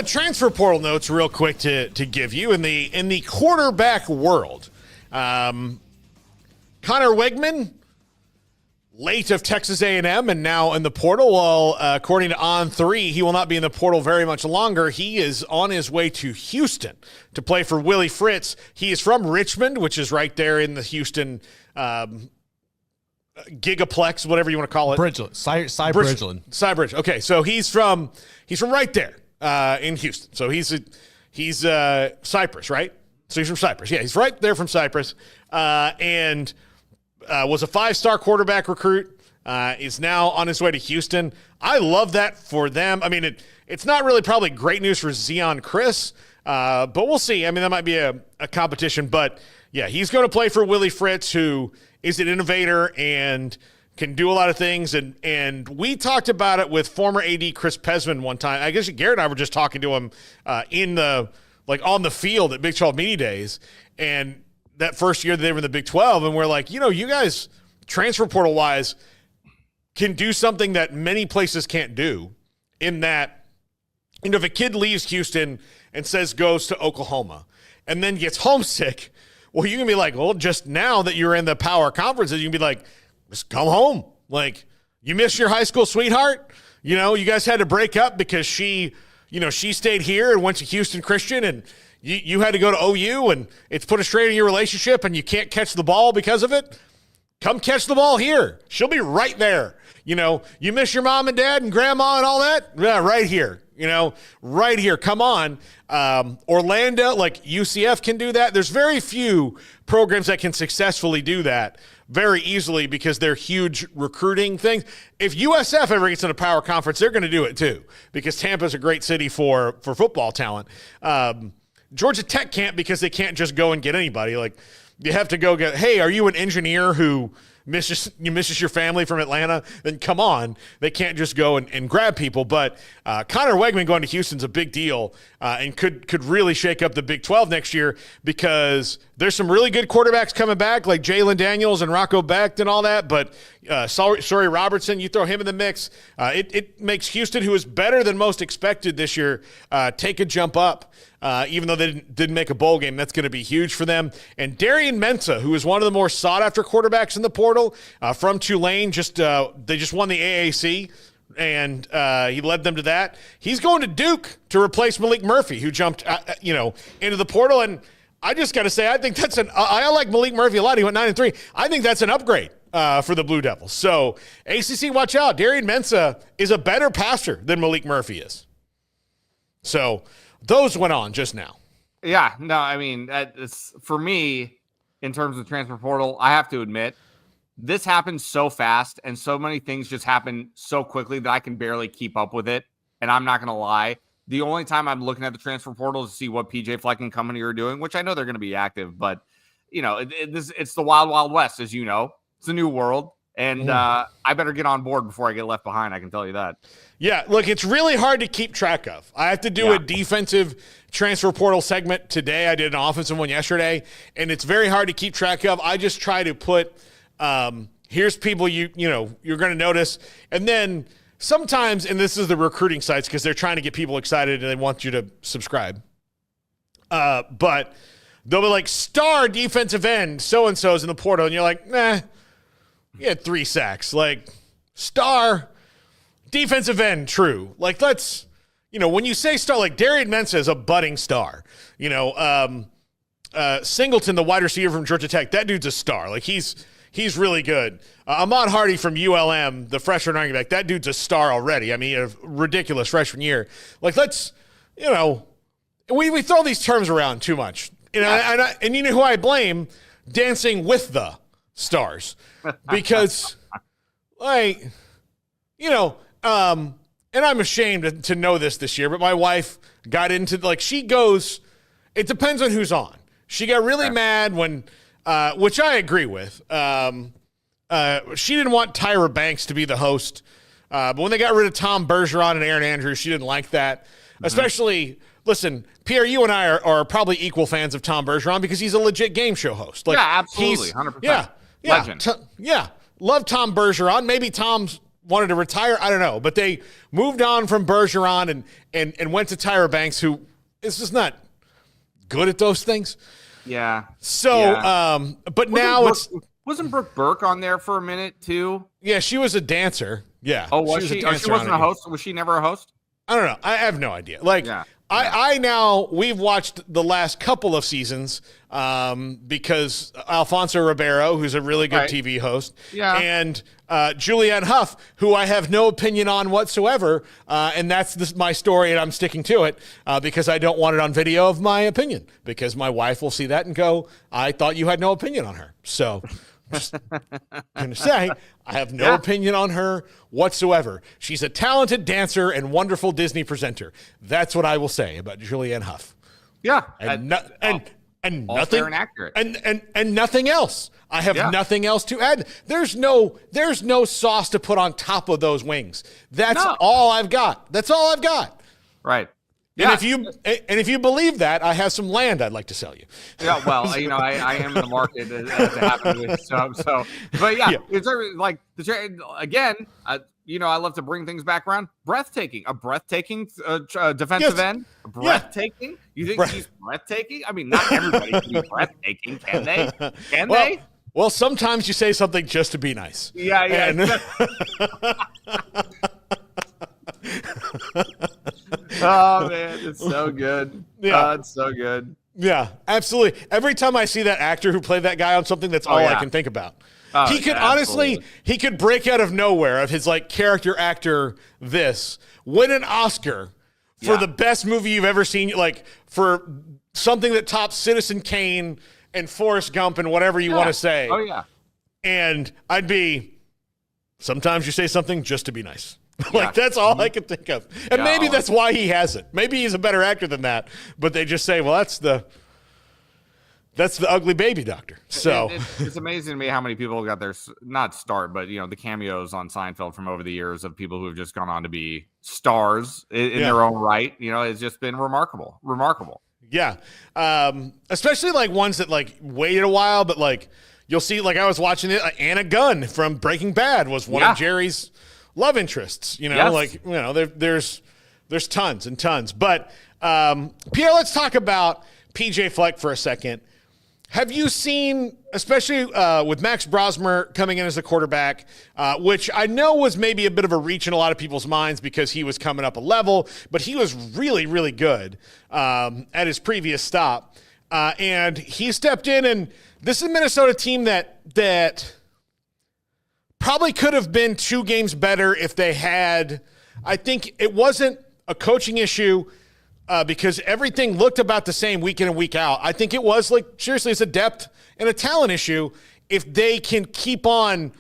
transfer portal notes real quick to give you in the quarterback world. Connor Wegman, late of Texas A&M and now in the portal. Well, according to On3, he will not be in the portal very much longer. He is on his way to Houston to play for Willie Fritz. He is from Richmond, which is right there in the Houston gigaplex, whatever you want to call it. Bridgeland. Bridgeland. Okay, so he's from right there in Houston. So he's Cyprus, right? So he's from Cyprus. Yeah, he's right there from Cyprus. And was a 5-star quarterback recruit, is now on his way to Houston. I love that for them. I mean, it's not really probably great news for Zion Chris, but we'll see. I mean, that might be a competition. But, yeah, he's going to play for Willie Fritz, who is an innovator and can do a lot of things. And we talked about it with former AD Chris Pesman one time. I guess Garrett and I were just talking to him on the field at Big 12 Media Days. And that first year that they were in the Big 12, and we're like, you guys, transfer portal-wise, can do something that many places can't do in that, if a kid leaves Houston and says goes to Oklahoma and then gets homesick, well, you can be like, well, just now that you're in the power conferences, you can be like, just come home. Like, you miss your high school sweetheart? You guys had to break up because she stayed here and went to Houston Christian, and you had to go to OU, and it's put a strain in your relationship, and you can't catch the ball because of it. Come catch the ball here. She'll be right there. You miss your mom and dad and grandma and all that? Yeah, right here. Right here. Come on. Orlando, like UCF can do that. There's very few programs that can successfully do that very easily because they're huge recruiting things. If USF ever gets in a power conference, they're going to do it too because Tampa's a great city for football talent. Georgia Tech can't because they can't just go and get anybody. Like, you have to go get, hey, are you an engineer who misses your family from Atlanta? Then come on. They can't just go and grab people. But Connor Wegman going to Houston's a big deal and could really shake up the Big 12 next year because there's some really good quarterbacks coming back like Jalen Daniels and Rocco Becht and all that. But Sorry Robertson, you throw him in the mix. It makes Houston, who is better than most expected this year, take a jump up. Even though they didn't make a bowl game, that's going to be huge for them. And Darian Mensah, who is one of the more sought-after quarterbacks in the portal, from Tulane, they just won the AAC, and he led them to that. He's going to Duke to replace Malik Murphy, who jumped, into the portal. And I just got to say, I think I like Malik Murphy a lot. He went 9-3. I think that's an upgrade for the Blue Devils. So ACC, watch out. Darian Mensah is a better passer than Malik Murphy is. So those went on just now. Yeah, no, I mean, it's, for me, in terms of transfer portal, I have to admit, this happens so fast and so many things just happen so quickly that I can barely keep up with it. And I'm not going to lie. The only time I'm looking at the transfer portal is to see what PJ Fleck and company are doing, which I know they're going to be active. But, it's the wild, wild west, as you know. It's a new world. And I better get on board before I get left behind. I can tell you that. Yeah, look, it's really hard to keep track of. I have to do a defensive transfer portal segment today. I did an offensive one yesterday, and it's very hard to keep track of. I just try to put here's people you're going to notice. And then sometimes, and this is the recruiting sites because they're trying to get people excited and they want you to subscribe. But they'll be like, star defensive end, so-and-so's in the portal. And you're like, nah. He had 3 sacks. Like, star defensive end, true. Like, let's, when you say star, like Darian Mensah is a budding star. Singleton, the wide receiver from Georgia Tech, that dude's a star. Like, he's really good. Ahmad Hardy from ULM, the freshman running back, that dude's a star already. I mean, a ridiculous freshman year. Like, let's, we throw these terms around too much. And you know who I blame? Dancing with the Stars. Because, and I'm ashamed to know this year, but my wife got into, she goes, it depends on who's on. She got really mad when, which I agree with. She didn't want Tyra Banks to be the host. But when they got rid of Tom Bergeron and Aaron Andrews, she didn't like that. Especially, listen, Pierre, you and I are probably equal fans of Tom Bergeron because he's a legit game show host. Absolutely, 100%. Yeah. Legend. Love Tom Bergeron. Maybe Tom's wanted to retire. I don't know, but they moved on from Bergeron and went to Tyra Banks, who is just not good at those things. Yeah. So, but now wasn't Brooke Burke on there for a minute too? Yeah, she was a dancer. Yeah. Oh, was she? She wasn't a host. Was she never a host? I don't know. I have no idea. We've watched the last couple of seasons because Alfonso Ribeiro, who's a really good TV host, and Julianne Hough, who I have no opinion on whatsoever, and that's my story, and I'm sticking to it because I don't want it on video of my opinion, because my wife will see that and go, I thought you had no opinion on her. So just going to say, I have no opinion on her whatsoever. She's a talented dancer and wonderful Disney presenter. That's what I will say about Julianne Hough. Yeah. And all nothing fair and accurate. And nothing else. I have nothing else to add. There's no sauce to put on top of those wings. That's all I've got. That's all I've got. Right. And if you believe that, I have some land I'd like to sell you. Yeah, well, I am in the market as it happened with so. But it's like again. I love to bring things back around. Breathtaking, a breathtaking defensive end. Breathtaking. You think he's breathtaking? I mean, not everybody can be breathtaking, can they? Can they? Well, sometimes you say something just to be nice. Yeah. Oh man, it's so good. Yeah, it's so good. Yeah, absolutely. Every time I see that actor who played that guy on something, that's all I can think about. He could honestly, he could break out of nowhere of his character actor, win an Oscar for the best movie you've ever seen, for something that tops Citizen Kane and Forrest Gump and whatever you want to say. Oh yeah. And sometimes you say something just to be nice. That's all I can think of. And maybe that's why he has it. Maybe he's a better actor than that. But they just say, well, that's the ugly baby doctor. So it's amazing to me how many people got their, not start, but, the cameos on Seinfeld from over the years of people who have just gone on to be stars in their own right. It's just been remarkable. Yeah. Especially ones that waited a while, but you'll see, I was watching it, Anna Gunn from Breaking Bad was one of Jerry's love interests, there's tons and tons. But Pierre, let's talk about PJ Fleck for a second. Have you seen, especially with Max Brosmer coming in as a quarterback, which I know was maybe a bit of a reach in a lot of people's minds because he was coming up a level, but he was really, really good at his previous stop. And he stepped in, and this is a Minnesota team that probably could have been 2 games better if they had. I think it wasn't a coaching issue because everything looked about the same week in and week out. I think it was seriously, it's a depth and a talent issue. If they can keep on,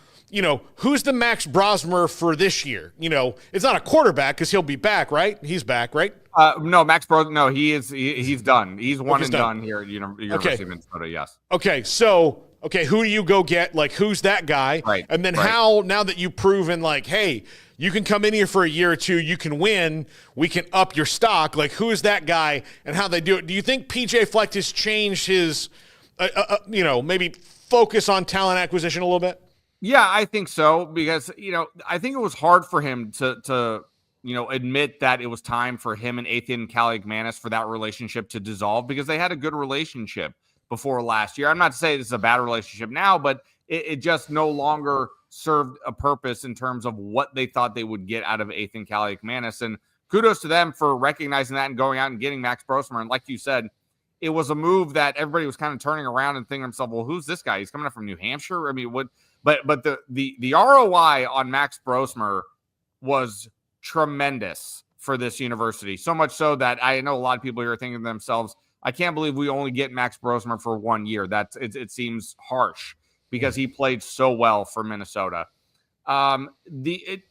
who's the Max Brosmer for this year? It's not a quarterback because he'll be back, right? He's back, right? No, Max Brosmer. No, he is. He's done. He's one and done here at University of Minnesota. Yes. Okay, so. Okay, who do you go get? Who's that guy? Right. And then how, now that you've proven, hey, you can come in here for a year or two, you can win, we can up your stock. Who is that guy and how they do it? Do you think PJ Fleck has changed his, maybe focus on talent acquisition a little bit? Yeah, I think so because, I think it was hard for him to admit that it was time for him and Ethan Kaliakmanis for that relationship to dissolve because they had a good relationship before last year. I'm not to say this is a bad relationship now, but it just no longer served a purpose in terms of what they thought they would get out of Ethan Kaliakmanis. And kudos to them for recognizing that and going out and getting Max Brosmer. And like you said, it was a move that everybody was kind of turning around and thinking to themselves, well, who's this guy? He's coming up from New Hampshire. I mean, but the ROI on Max Brosmer was tremendous for this university. So much so that I know a lot of people here are thinking to themselves, I can't believe we only get Max Brosmer for 1 year. It seems harsh because he played so well for Minnesota. PJ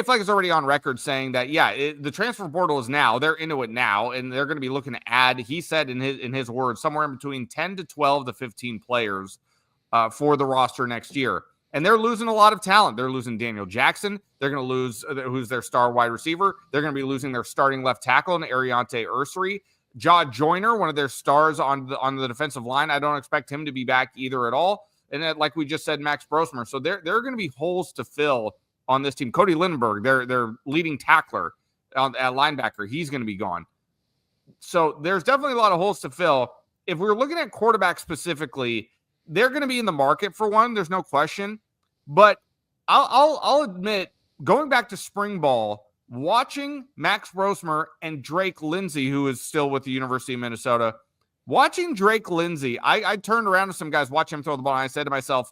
Fleck is already on record saying that, the transfer portal is now. They're into it now, and they're going to be looking to add, he said in his words, somewhere in between 10 to 12 to 15 players for the roster next year. And they're losing a lot of talent. They're losing Daniel Jackson. They're going to lose who's their star wide receiver. They're going to be losing their starting left tackle in Ariante Ursary. Jaw Joyner, one of their stars on the defensive line, I don't expect him to be back either at all. And like we just said, Max Brosmer. So there are going to be holes to fill on this team. Cody Lindenberg, their leading tackler at linebacker, he's going to be gone. So there's definitely a lot of holes to fill. If we're looking at quarterback specifically, they're going to be in the market for one. There's no question. But I'll admit, going back to spring ball, watching Max Brosmer and Drake Lindsey, who is still with the University of Minnesota, watching Drake Lindsey, I turned around to some guys watching him throw the ball, and I said to myself,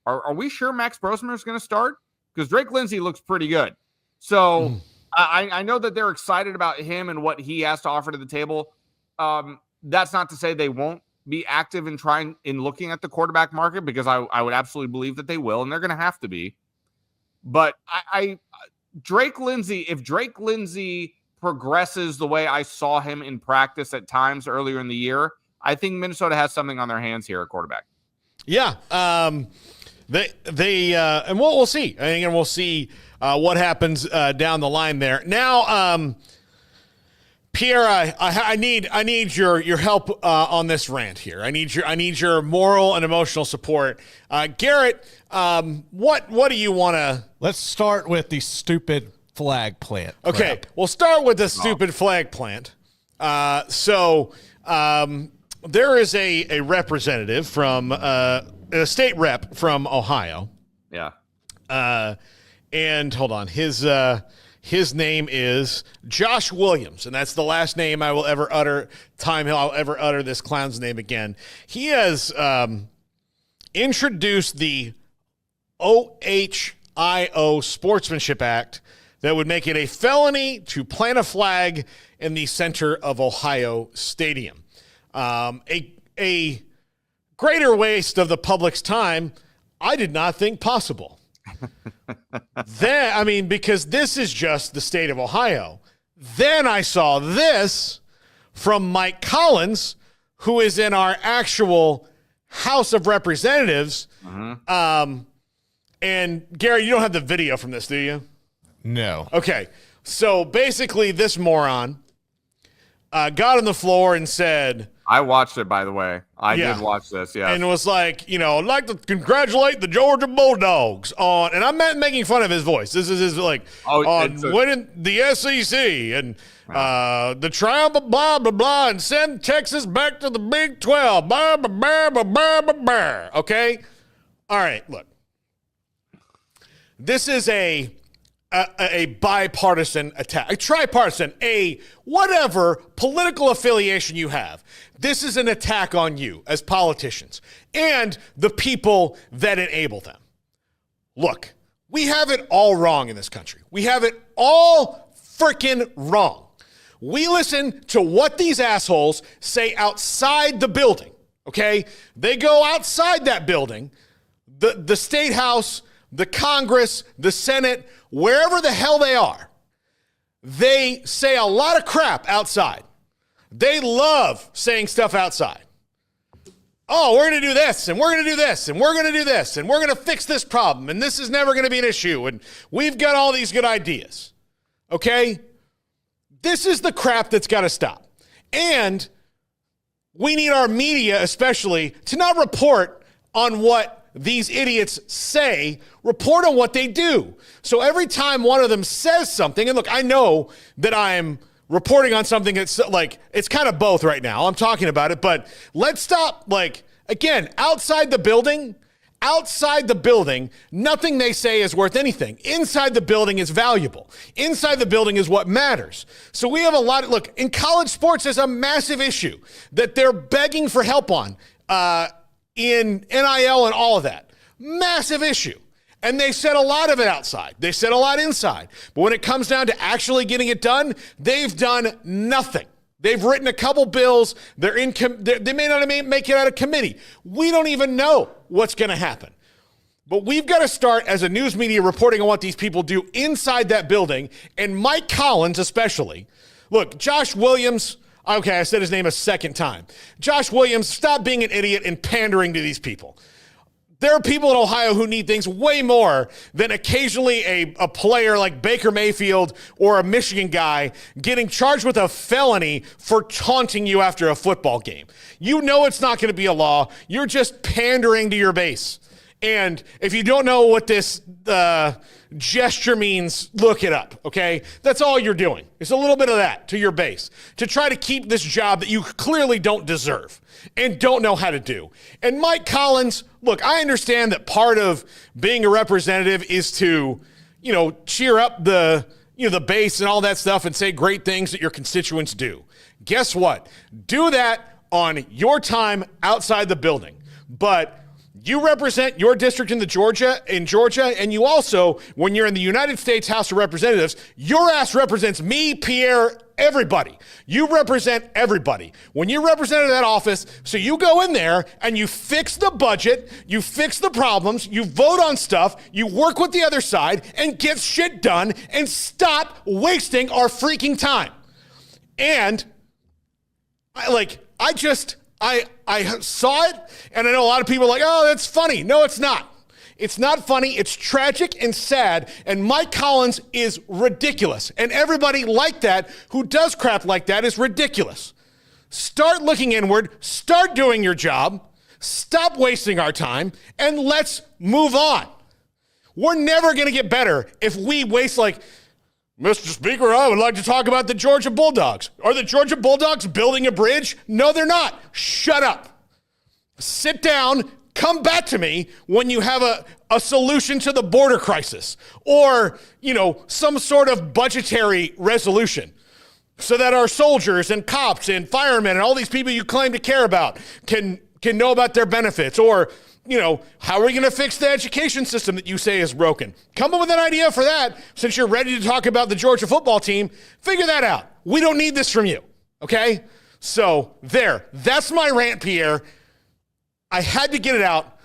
are we sure Max Brosmer is going to start? Because Drake Lindsey looks pretty good. So I know that they're excited about him and what he has to offer to the table. That's not to say they won't be active in looking at the quarterback market, because I would absolutely believe that they will, and they're going to have to be. But Drake Lindsey, if Drake Lindsey progresses the way I saw him in practice at times earlier in the year, I think Minnesota has something on their hands here at quarterback. Yeah. They and we'll see. I think, and we'll see what happens down the line there. Now, Pierre, I need your help on this rant here. I need your moral and emotional support. Garrett, what do you want to? Let's start with the stupid flag plant. Okay, we'll start with the stupid flag plant. So there is a representative from a state rep from Ohio. Yeah. And hold on, his name is Josh Williams, and that's the last name I will ever utter. I'll ever utter this clown's name again. He has introduced the OHIO Sportsmanship Act that would make it a felony to plant a flag in the center of Ohio Stadium. A greater waste of the public's time, I did not think possible. Because this is just the state of Ohio. Then I saw this from Mike Collins, who is in our actual House of Representatives. And Gary, you don't have the video from this, do you? No. Okay. So basically this moron got on the floor and said, I watched it, by the way. I did watch this, yeah. And it was like, I'd like to congratulate the Georgia Bulldogs on, and I'm not making fun of his voice. This is his, winning the SEC and the triumph of blah, blah, blah, and send Texas back to the Big 12. Blah, blah, blah, blah, blah, blah, blah. Okay? All right, look. This is a bipartisan attack, a tripartisan, a whatever political affiliation you have. This is an attack on you as politicians and the people that enable them. Look, we have it all wrong in this country. We have it all freaking wrong. We listen to what these assholes say outside the building, okay? They go outside that building, the State House, the Congress, the Senate, wherever the hell they are, they say a lot of crap outside. They love saying stuff outside. Oh, we're going to do this, and we're going to do this, and we're going to do this, and we're going to fix this problem, and this is never going to be an issue, and we've got all these good ideas. Okay? This is the crap that's got to stop. And we need our media, especially, to not report on what these idiots say, report on what they do. So every time one of them says something, and look, I know that I'm reporting on something that's like, it's kind of both right now. I'm talking about it, but let's stop, again, outside the building, nothing they say is worth anything. Inside the building is valuable. Inside the building is what matters. So we have look, in college sports, there's a massive issue that they're begging for help on, in NIL and all of that. Massive issue. And they said a lot of it outside. They said a lot inside. But when it comes down to actually getting it done, they've done nothing. They've written a couple bills. They may not make it out of committee. We don't even know what's going to happen. But we've got to start as a news media reporting on what these people do inside that building. And Mike Collins especially. Look, Josh Williams. Okay, I said his name a second time. Josh Williams, stop being an idiot and pandering to these people. There are people in Ohio who need things way more than occasionally a player like Baker Mayfield or a Michigan guy getting charged with a felony for taunting you after a football game. You know it's not going to be a law. You're just pandering to your base. And if you don't know what this gesture means look it up, okay? That's all you're doing. It's a little bit of that to your base to try to keep this job that you clearly don't deserve and don't know how to do. And Mike Collins, look, I understand that part of being a representative is to, cheer up the base and all that stuff and say great things that your constituents do. Guess what? Do that on your time outside the building. But you represent your district in Georgia, and you also, when you're in the United States House of Representatives, your ass represents me, Pierre, everybody. You represent everybody. When you represent that office, so you go in there and you fix the budget, you fix the problems, you vote on stuff, you work with the other side, and get shit done, and stop wasting our freaking time. And, I saw it, and I know a lot of people are like, oh, that's funny. No, it's not. It's not funny. It's tragic and sad, and Mike Collins is ridiculous. And everybody like that who does crap like that is ridiculous. Start looking inward. Start doing your job. Stop wasting our time, and let's move on. We're never going to get better if we waste Mr. Speaker, I would like to talk about the Georgia Bulldogs. Are the Georgia Bulldogs building a bridge? No, they're not. Shut up. Sit down. Come back to me when you have a solution to the border crisis or, some sort of budgetary resolution so that our soldiers and cops and firemen and all these people you claim to care about can know about their benefits or, how are we going to fix the education system that you say is broken? Come up with an idea for that since you're ready to talk about the Georgia football team. Figure that out. We don't need this from you, okay? So there, that's my rant, Pierre. I had to get it out,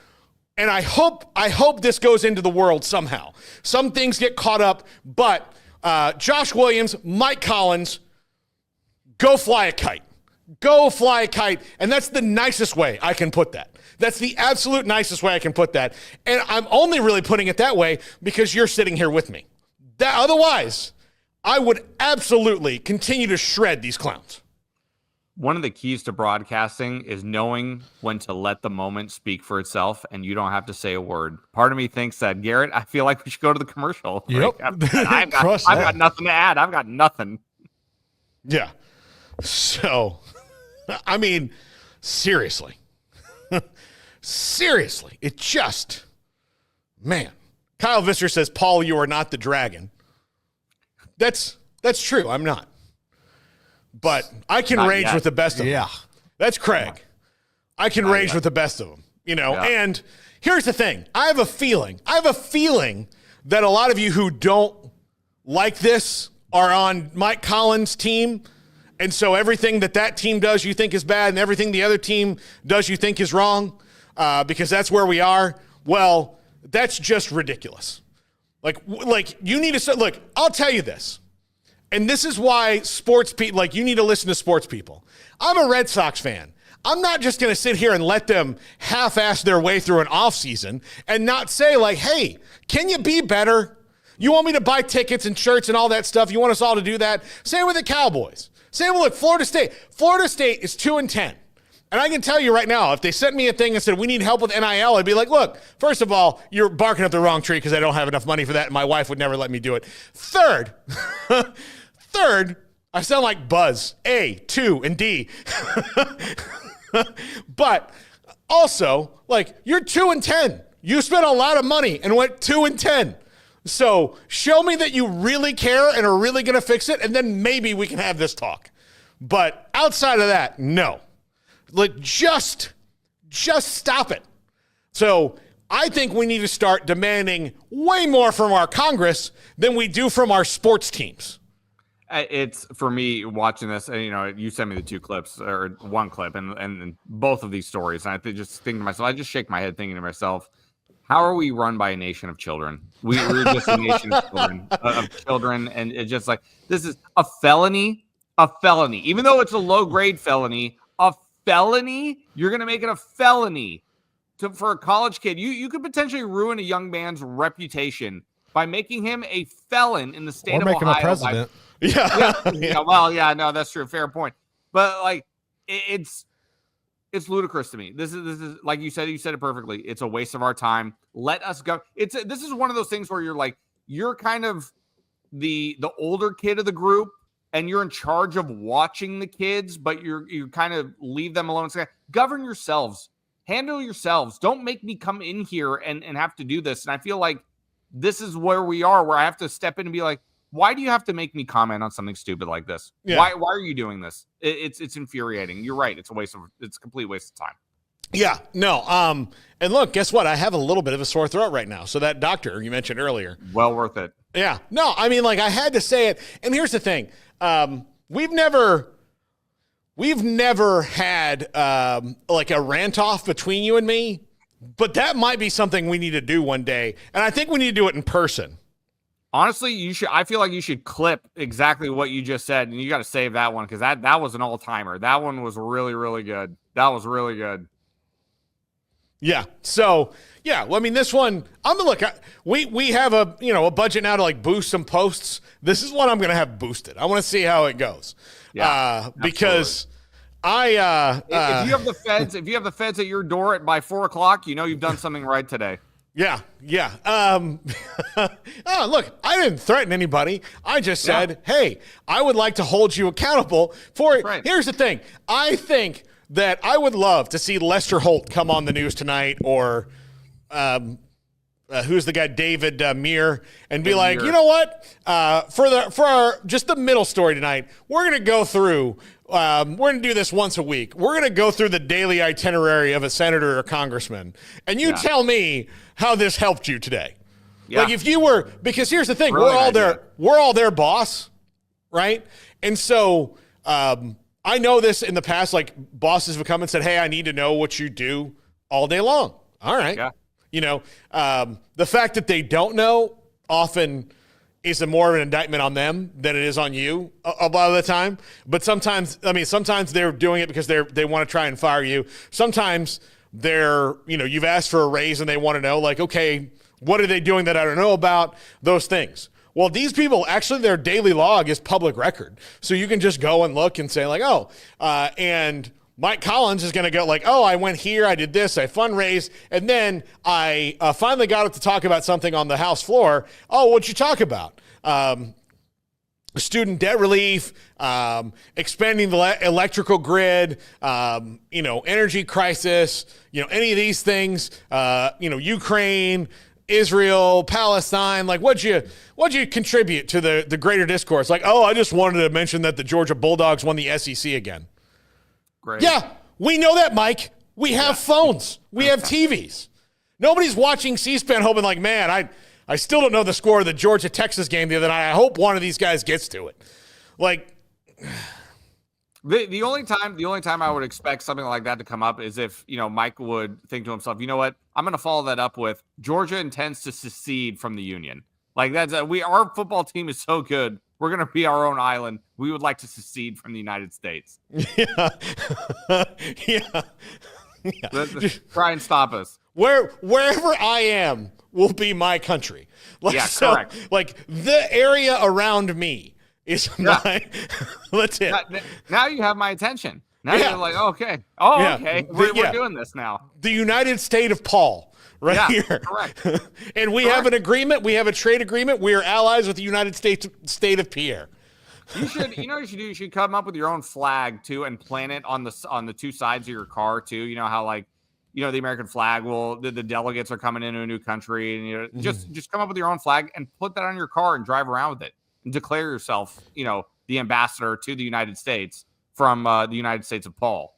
and I hope this goes into the world somehow. Some things get caught up, but Josh Williams, Mike Collins, go fly a kite. Go fly a kite, and that's the nicest way I can put that. That's the absolute nicest way I can put that. And I'm only really putting it that way because you're sitting here with me. Otherwise, I would absolutely continue to shred these clowns. One of the keys to broadcasting is knowing when to let the moment speak for itself, and you don't have to say a word. Part of me thinks that, Garrett, I feel like we should go to the commercial. Yep. I've got nothing to add. I've got nothing. Yeah. So, seriously. Seriously, it just, man. Kyle Visser says, Paul, you are not the dragon. That's true. I'm not. But I can range with the best of them. Yeah. That's Craig. I can range with the best of them, And here's the thing. I have a feeling that a lot of you who don't like this are on Mike Collins' team. And so everything that team does you think is bad and everything the other team does you think is wrong. Because that's where we are. Well, that's just ridiculous. Like you need to look. I'll tell you this, and this is why sports people you need to listen to sports people. I'm a Red Sox fan. I'm not just going to sit here and let them half-ass their way through an offseason and not say hey, can you be better? You want me to buy tickets and shirts and all that stuff? You want us all to do that? Same with the Cowboys. Same with Florida State. Florida State is 2-10. And I can tell you right now, if they sent me a thing and said, we need help with NIL, I'd be like, look, first of all, you're barking up the wrong tree because I don't have enough money for that, and my wife would never let me do it. Third, I sound like Buzz, A, 2, and D. But also, you're 2-10. You spent a lot of money and went 2-10. So show me that you really care and are really going to fix it, and then maybe we can have this talk. But outside of that, no. Just stop it. So I think we need to start demanding way more from our Congress than we do from our sports teams. It's for me watching this, and you sent me the two clips or one clip and both of these stories. And I just think to myself, I just shake my head thinking to myself, how are we run by a nation of children? We're just a nation of children. And it's just this is a felony, even though it's a low grade felony, you're going to make it a felony for a college kid. You could potentially ruin a young man's reputation by making him a felon in the state of Ohio. Or making him president. Yeah. Well, yeah, no, that's true. Fair point. But it's ludicrous to me. This is like you said it perfectly. It's a waste of our time. Let us go. This is one of those things where you're you're kind of the older kid of the group, and you're in charge of watching the kids, but you kind of leave them alone and say, govern yourselves, handle yourselves. Don't make me come in here and have to do this. And I feel like this is where we are, where I have to step in and be like, why do you have to make me comment on something stupid like this? Yeah. Why are you doing this? It's infuriating. You're right. It's a complete waste of time. Yeah, no. And look, guess what? I have a little bit of a sore throat right now. So that doctor you mentioned earlier, well worth it. Yeah, no, I mean, like I had to say it. And here's the thing: we've never had like a rant off between you and me, but that might be something we need to do one day. And I think we need to do it in person. Honestly, you should. I feel like you should clip exactly what you just said, and you got to save that one because that was an all timer. That one was really, really good. That was really good. Yeah. So yeah, well, I mean, this one, we have a budget now to like boost some posts. This is what I'm going to have boosted. I want to see how it goes. Yeah, because if you have the feds at your door by 4:00, you know you've done something right today. Yeah. Look, I didn't threaten anybody. I just said, hey, I would like to hold you accountable for it. Right. Here's the thing. I think that I would love to see Lester Holt come on the news tonight, or who's the guy, David Muir, and be like, you know what? For our just the middle story tonight, we're going to go through. We're going to do this once a week. We're going to go through the daily itinerary of a senator or congressman, and you tell me how this helped you today. Yeah. Like if you were, because here's the thing, we're all their boss, right? And so I know this in the past, like bosses have come and said, hey, I need to know what you do all day long. All right. Yeah. You know, the fact that they don't know often is more of an indictment on them than it is on you a lot of the time. But sometimes they're doing it because they want to try and fire you. Sometimes you've asked for a raise and they want to know, like, okay, what are they doing that I don't know about? Those things. Well, these people, actually their daily log is public record. So you can just go and look and say like, and Mike Collins is going to go like, I went here, I did this, I fundraised, and then I finally got up to talk about something on the House floor. What'd you talk about? Student debt relief, expanding the electrical grid, energy crisis, any of these things, Ukraine, Israel, Palestine, like what'd you contribute to the greater discourse? Like, I just wanted to mention that the Georgia Bulldogs won the SEC again. Great. Yeah, we know that, Mike. We have phones. We have TVs. Nobody's watching C-SPAN hoping like, man, I still don't know the score of the Georgia-Texas game the other night. I hope one of these guys gets to it. Like, the only time I would expect something like that to come up is if, Mike would think to himself, you know what, I'm going to follow that up with Georgia intends to secede from the union. Like our football team is so good. We're going to be our own island. We would like to secede from the United States. Yeah. Try and stop us. Wherever I am will be my country. Correct. Like the area around me is my. That's it. Now you have my attention. Now you're like, okay. Okay. We're doing this now. The United State of Paul. Right here. Correct. And we have an agreement. We have a trade agreement. We are allies with the United States state of Pierre. You should, you should come up with your own flag too and plant it on the two sides of your car too. You know how the American flag the delegates are coming into a new country, and just come up with your own flag and put that on your car and drive around with it and declare yourself, the ambassador to the United States from the United States of Paul.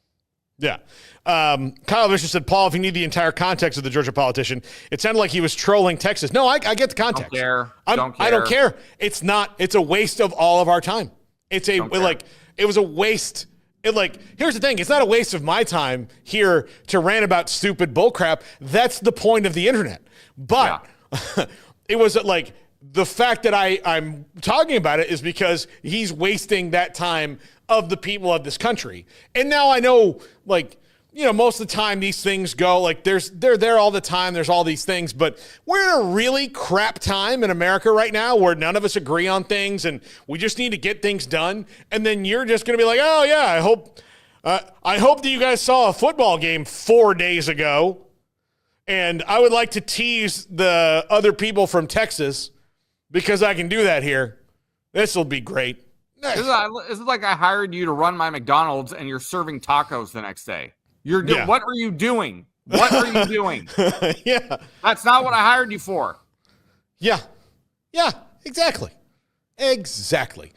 Yeah. Kyle Vicious said, Paul, if you need the entire context of the Georgia politician, it sounded like he was trolling Texas. No, I get the context. Don't care. I don't care. It's a waste of all of our time. It was a waste. Here's the thing. It's not a waste of my time here to rant about stupid bullcrap. That's the point of the internet. But it was the fact that I'm talking about it is because he's wasting that time of the people of this country. And now I know, most of the time these things go, they're there all the time. There's all these things, but we're in a really crap time in America right now where none of us agree on things and we just need to get things done. And then you're just going to be like, I hope that you guys saw a football game 4 days ago. And I would like to tease the other people from Texas because I can do that here. This will be great. This is like I hired you to run my McDonald's and you're serving tacos the next day. Yeah. What are you doing? What are you doing? Yeah. That's not what I hired you for. Yeah. Yeah, exactly. Exactly.